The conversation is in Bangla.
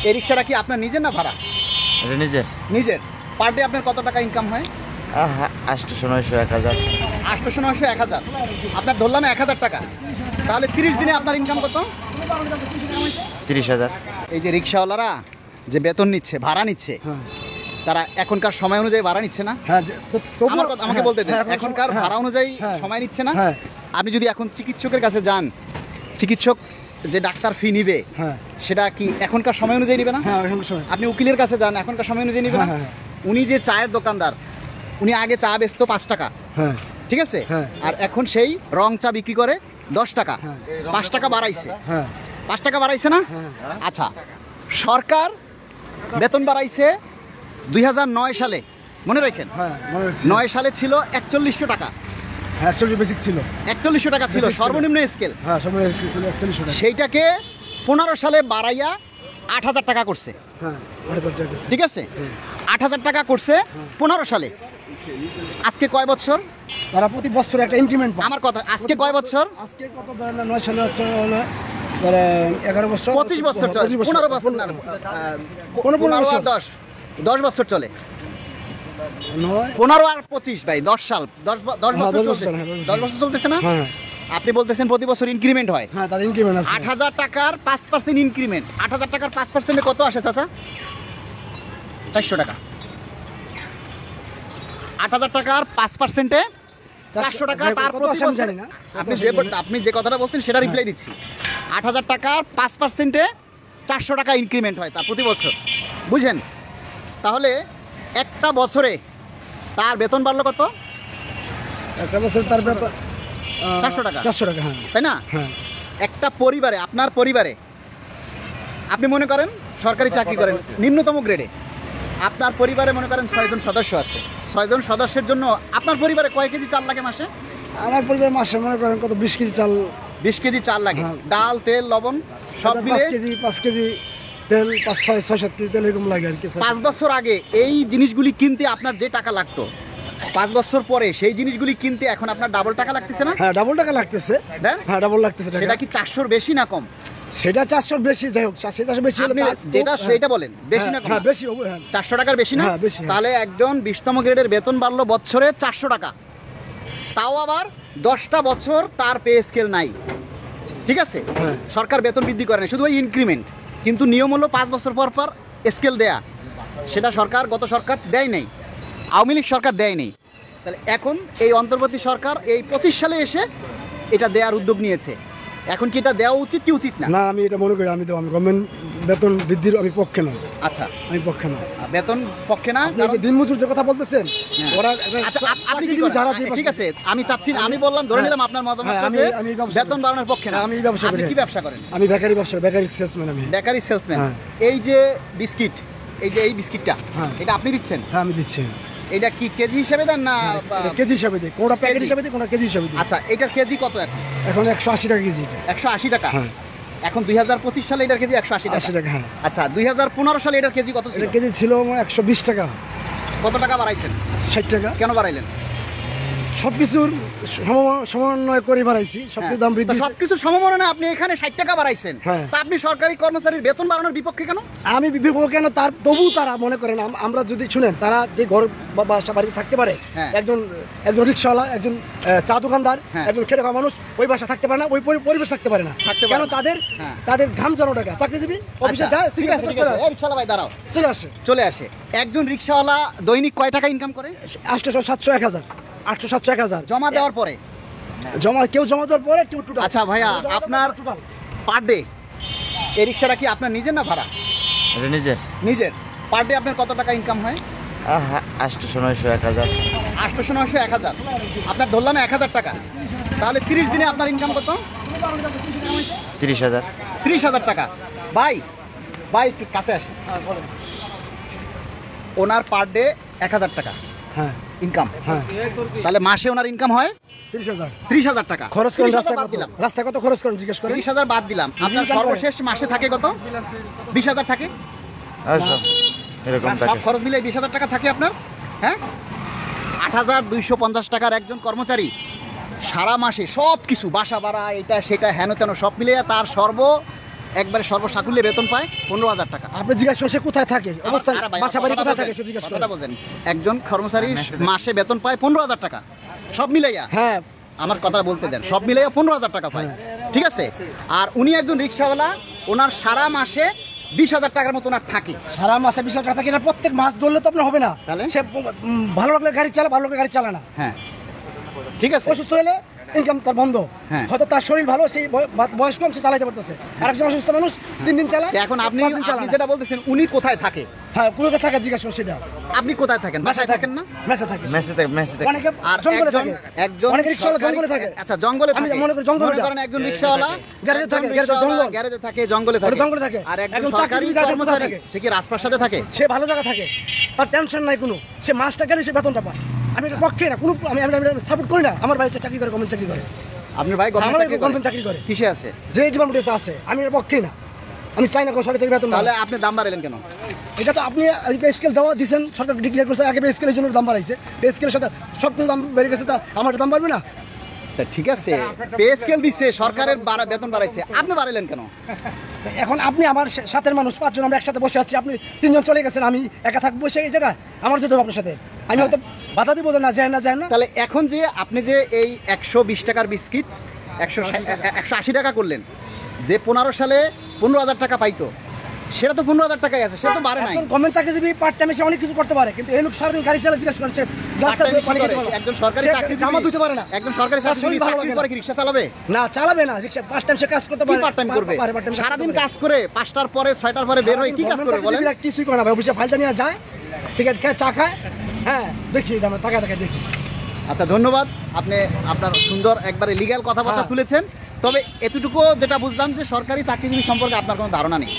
এই রিক্সাটা কি আপনার নিজের না ভাড়া? এটা নিজের। নিজের। পার ডে আপনার কত টাকা ইনকাম হয়? 800, 900, 1000। 800, 900, 1000। আপনার ধরলাম 1000 টাকা, তাহলে 30 দিনে আপনার ইনকাম কত? 30,000। এই যে রিক্সাওয়ালারা যে বেতন নিচ্ছে, ভাড়া নিচ্ছে, তারা এখনকার সময় অনুযায়ী ভাড়া নিচ্ছে না? আমাকে বলতে দেন, এখনকার ভাড়া অনুযায়ী সময় নিচ্ছে না? আপনি যদি এখন চিকিৎসকের কাছে যান, চিকিৎসক যে ডাক্তার ফি নিবে সেটা কি এখনকার সময় অনুযায়ী নিবে না? আপনি উকিলের কাছে যান, এখনকার সময় অনুযায়ী নিবে না? উনি যে চায়ের দোকানদার, উনি আগে চা বেচতো 5 টাকা, ঠিক আছে, আর এখন সেই রং চা বিক্রি করে 10 টাকা, 5 টাকা বাড়াইছে। 5 টাকা বাড়াইছে না? আচ্ছা, সরকার বেতন বাড়াইছে 2009 সালে, মনে রাখেন। 9 সালে ছিল 4100 টাকা। 4100 টাকা ছিল সর্বনিম্ন স্কেল। সেইটাকে 15 সালে বাড়াইয়া 8000 টাকা করছে। ঠিক আছে, 8000 টাকা করছে 15 সালে। আজকে কয় বছর? তারা প্রতি বছর একটা ইনক্রিমেন্ট পায়। আমার কথা, আজকে কয় বছর? আজকে কত ধরেন 9 সালে হচ্ছে হলো 11 বছর, 25 বছর চলে, 15 বছর না, 15 আর 10 বছর চলে। 15 আর 25 ভাই, 10 সাল, 10 বছর চলছে। 10 বছর চলতেছে না? আপনি বলতেছেন প্রতি বছর ইনক্রিমেন্ট হয়। হ্যাঁ, তার ইনক্রিমেন্ট আছে। 8000 টাকার 5% ইনক্রিমেন্ট। 8000 টাকার 5%-এ কত আসে চাচা? 400 টাকা। 8000 টাকার 5%-এ 400 টাকা। তার প্রতি বছর আপনি যে কথাটা বলছেন সেটা রিপ্লাই দিচ্ছি। 8000 টাকার 5%-এ 400 টাকা ইনক্রিমেন্ট হয় তার প্রতি বছর, বুঝেন? তাহলে একটা বছরে তার বেতন বাড়লো কত? একটা বছর তার বেতন 400 টাকা। 400 টাকা, হ্যাঁ, তাই না? হ্যাঁ। একটা পরিবারে, আপনার পরিবারে আপনি মনে করেন সরকারি চাকরি করেন নিম্নতম গ্রেডে, আপনার পরিবারে মনে করেন 6 জন সদস্য আছে। 6 জন সদস্যের জন্য আপনার পরিবারে কয় কেজি চাল লাগে মাসে? আমার পরিবার মাসে মনে করেন কত 20 কেজি চাল। 20 কেজি চাল লাগে। ডাল, তেল, লবণ সব মিলে 5 কেজি তেল, 6-7 কেজি তেল এরকম লাগে আর কি। 5 বছর আগে এই জিনিসগুলি কিনতে আপনার যে টাকা লাগতো, 5 বছর পরে সেই জিনিসগুলি কিনতে এখন আপনার ডাবল টাকা লাগতেছে না? হ্যাঁ, ডাবল টাকা লাগতেছে। হ্যাঁ, ডাবল লাগতেছে। সেটা কি 400-র বেশি না কম? সেটা 400-র বেশি। যাই হোক, সেটা বেশি হলো, যেটা সেটা বলেন, বেশি না কম? হ্যাঁ, বেশি। 400 টাকার বেশি না? হ্যাঁ, বেশি। তাহলে একজন 20তম গ্রেডের বেতন বাড়লো বছরে 400 টাকা, তাও আবার 10টা বছর তার পে স্কেল নাই, ঠিক আছে? সরকার বেতন বৃদ্ধি করে না, শুধু ওই ইনক্রিমেন্ট। কিন্তু নিয়ম হলো 5 বছর পর পর স্কেল দেয়া। সেটা সরকার, গত সরকার দেয় নাই, আওয়ামী লীগ সরকার দেয় নাই। তাহলে এখন এই অন্তর্বর্তী সরকার এই 25 সালে এসে এটা দেওয়ার উদ্যোগ নিয়েছে। এখন কি এটা দেওয়া উচিত কি উচিত না? না, আমি এটা মনে করি আমি গভর্নমেন্ট বেতন বৃদ্ধির আমি পক্ষে না। আচ্ছা, আমি পক্ষে না, বেতন পক্ষে না। দিনমজুর যে কথা বলতেছেন ওরা, আচ্ছা, আপনি কি যারা, ঠিক আছে, আমি চাচ্ছি না, আমি বললাম, ধরে নিলাম আপনার মতামত আছে বেতন বাড়ানোর পক্ষে না। আমি ব্যবসা করি। কি ব্যবসা করেন? আমি বেকারি সেলসম্যান। আমি বেকারি সেলসম্যান। এই যে বিস্কিট, এই বিস্কিটটা এটা আপনি দিচ্ছেন? হ্যাঁ, আমি দিচ্ছি। এটা কি কেজি হিসেবে দেন না কেজি হিসাবে দিই? কোনটা প্যাকেট হিসাবে দিই, কোনটা কেজি হিসাবে দিই। আচ্ছা, এটার কেজি কত এখন? এখন 180 টাকা কেজি। 180 টাকা। এখন 2025 সালে এটার কেজি 180 টাকা। হ্যাঁ। আচ্ছা, 2015 সালে এটার কেজি কত ছিল? এটার কেজি ছিল 120 টাকা। কত টাকা বাড়াইছেন? 60 টাকা। কেন বাড়াইলেন? সবকিছুর সমন্বয় করে বাড়াইছি, সবকিছু দাম বৃদ্ধি। সবকিছু সমন্বয়ে আপনি এখানে 60 টাকা বাড়াইছেন, তা আপনি সরকারি কর্মচারীর বেতন বাড়ানোর বিপক্ষে কেন? আমি বিপক্ষে কেন? তার তবু তারা মনে করেন, আমরা যদি শুনেন, তারা যে ঘর বা বাসা বাড়িতে থাকতে পারে, একজন রিক্সাওয়ালা, একজন চা দোকানদার, একজন খেটে খাওয়া মানুষ ওই বাসা থাকতে পারে না, ওই পরিবেশ থাকতে পারে না। কেন? তাদের ঘাম জানো টাকা, চাকরিজীবী অফিসে যায়, রিক্সাওয়ালা ভাই দাঁড়াও, চলে আসে। একজন রিক্সাওয়ালা দৈনিক কয় টাকা ইনকাম করে? 800, 700, 1000, 800, 700, 1000 জমা দেওয়ার পরে। কেউ জমা দেওয়ার পরে, কেউ টোটাল। আচ্ছা ভাইয়া, আপনার পার ডে এই রিক্সাটা কি আপনার নিজের না ভাড়া? এটা নিজের। নিজের। পার ডে আপনার কত টাকা ইনকাম হয়? 800, 900, 1000। 800, 900, 1000। আপনার ধরলাম 1000 টাকা, তাহলে 30 দিনে আপনার ইনকাম কত? 30,000। 30,000 টাকা। ভাই কাছে আসে, ওনার পার ডে 1000 টাকা ইনকাম। তাহলে মাসে ওনার ইনকাম হয় 30,000 টাকা। খরচ করেন রাস্তায় কত খরচ করেন জিজ্ঞেস করেন? 30,000 বাদ দিলাম, আপনার সর্বশেষ মাসে থাকে কত? 20,000 থাকে। সব খরচ মিলে 20,000 টাকা থাকে আপনার। হ্যাঁ, 8,250 টাকার একজন কর্মচারী সারা মাসে সব কিছু, বাসা ভাড়া, এটা সেটা হেন তেন সব মিলিয়ে তার একবারে সর্বসাকুল্যে বেতন পায় 15,000 টাকা। আপনি জিজ্ঞাসা করছে কোথায় থাকে, অবস্থান আরে ভাই, বাসা বাড়ি কথাটা কোথায় থাকে বোঝেন, সে জিজ্ঞাসা কথাটা করেন। বোঝেন। একজন কর্মচারী মাসে বেতন পায় 15,000 টাকা, সব মিলাইয়া। হ্যাঁ, আমার কথা বলতে দেন, সব মিলাইয়া 15,000 টাকা পায়, ঠিক আছে। আর উনি একজন রিক্সাওয়ালা, ওনার সারা মাসে 20,000 টাকার মতো ওনার থাকে। সারা মাসে 20,000 টাকা থাকে না, প্রত্যেক মাস ধরলে তো আপনার হবে না। তাহলে? সে ভালো লাগলে গাড়ি চালা, ভালো লাগলে গাড়ি চালা না। হ্যাঁ, ঠিক আছে। অসুস্থ হলে ইনকাম তার বন্ধ। হ্যাঁ। হয়তো তার শরীর ভালো, সেই বয়স কম, সে চালাইতে পারতেছে। আর একজন অসুস্থ মানুষ 3 দিন চালায়, তো এখন আপনি 5 দিন চালায় আপনি না। যেটা বলতেছেন, উনি কোথায় থাকে? হ্যাঁ, কোথায় থাকে জিজ্ঞাসা করুন সেটা। আপনি কোথায় থাকেন? বাসায় থাকেন না? মেসে থাকে। মেসে থেকে অনেকে আর জঙ্গলে একজন থাকে, একজন অনেকে রিক্সাওয়ালা সরকারি- জঙ্গলে থাকে। আচ্ছা, জঙ্গলে আমি থাকে। মনে করি জঙ্গলে মনে করেন একজন রিক্সাওয়ালা গ্যারেজে থাকে, একজন গ্যারেজে রিক্সাওয়ালা জঙ্গল। গ্যারেজে থাকে, জঙ্গলে ওটা থাকে। জঙ্গলে থাকে। আর একজন একজন সরকারি চাকরিজীবী যাদের কোথায় কর্মচারী, থাকে? সে কি রাজপ্রাসাদে থাকে? সে ভালো জায়গা থাকে, তার টেনশন নাই কোনো। সে মাসটা গেলে সে বেতনটা পায়। আমি এটা পক্ষে না, কোনো আমি সাপোর্ট করি না। আমার ভাই চাকরি করে, গভর্নমেন্ট চাকরি করে। আপনার ভাই আমার গভর্নমেন্ট গভর্নমেন্ট চাকরি করে। কিসে আছে? যে ডিপার্টমেন্টে আছে, আমি এর পক্ষেই না। আমি চাই না কোনো সরকারি বেতন। তাহলে আপনি দাম বাড়ালেন কেন? এটা তো আপনি পে স্কেল দেওয়া দিচ্ছেন, সরকার ডিক্লেয়ার করছে আগে পে স্কেলের জন্য দাম বাড়াইছে। পে স্কেলের সাথে সব কিছু দাম বেড়ে গেছে, তা আমার দাম বাড়বে না? তা ঠিক আছে, পে স্কেল দিচ্ছে, সরকারের বেতন বাড়াইছে, আপনি বাড়াইলেন কেন? এখন আপনি আমার সাথের মানুষ 5 জন আমরা একসাথে বসে আছি, আপনি 3 জন চলে গেছেন, আমি একা থাকবো সেই জায়গায়, আমার যেতে হবে আপনার সাথে। আমি হয়তো বাধা দিব যে না, যায় না, যায় না। তাহলে এখন যে আপনি যে এই 120 টাকার বিস্কিট 180 টাকা করলেন, যে 15 সালে 15,000 টাকা পাইতো, সেটা তো 15,000 টাকাই আছে, সেটা তো বাড়ে নাই। একজন গভর্নমেন্ট চাকরিজীবী পার্ট টাইমে সে অনেক কিছু করতে পারে, কিন্তু এই লোক সারাদিন গাড়ি চালা, জিজ্ঞাসা করেন সে গ্লাস Part time চালাতে কি পানি করে? খেতে পারে না। একজন সরকারি সে চাকরিজীবী জামা ধুতে পারে না। একজন সরকারি তার শরীর ভালো চাকরি লাগে করে না। কি রিকশা চালাবে? না, চালাবে না রিক্সা। পার্ট টাইম সে কাজ করতে কি পারে। পার্ট টাইম করবে? পারে, part time সারাদিন করতে পারে। কাজ করে 5টার পরে 6টার পরে বের হয়ে কি কাজ করবে বলেন? চাকরিজীবীরা কিছুই করে না ভাই, অফিসে ফাইলটা নিয়ে যায়, সিগারেট খায়, চা খায়। হ্যাঁ, দেখি আমরা তাকায় তাকায় দেখি। আচ্ছা, ধন্যবাদ। আপনি আপনার সুন্দর একবারে লিগ্যাল কথাবার্তা হ্যাঁ। তুলেছেন। তবে এতটুকু যেটা বুঝলাম যে সরকারি চাকরিজীবী সম্পর্কে আপনার কোনো ধারণা নেই।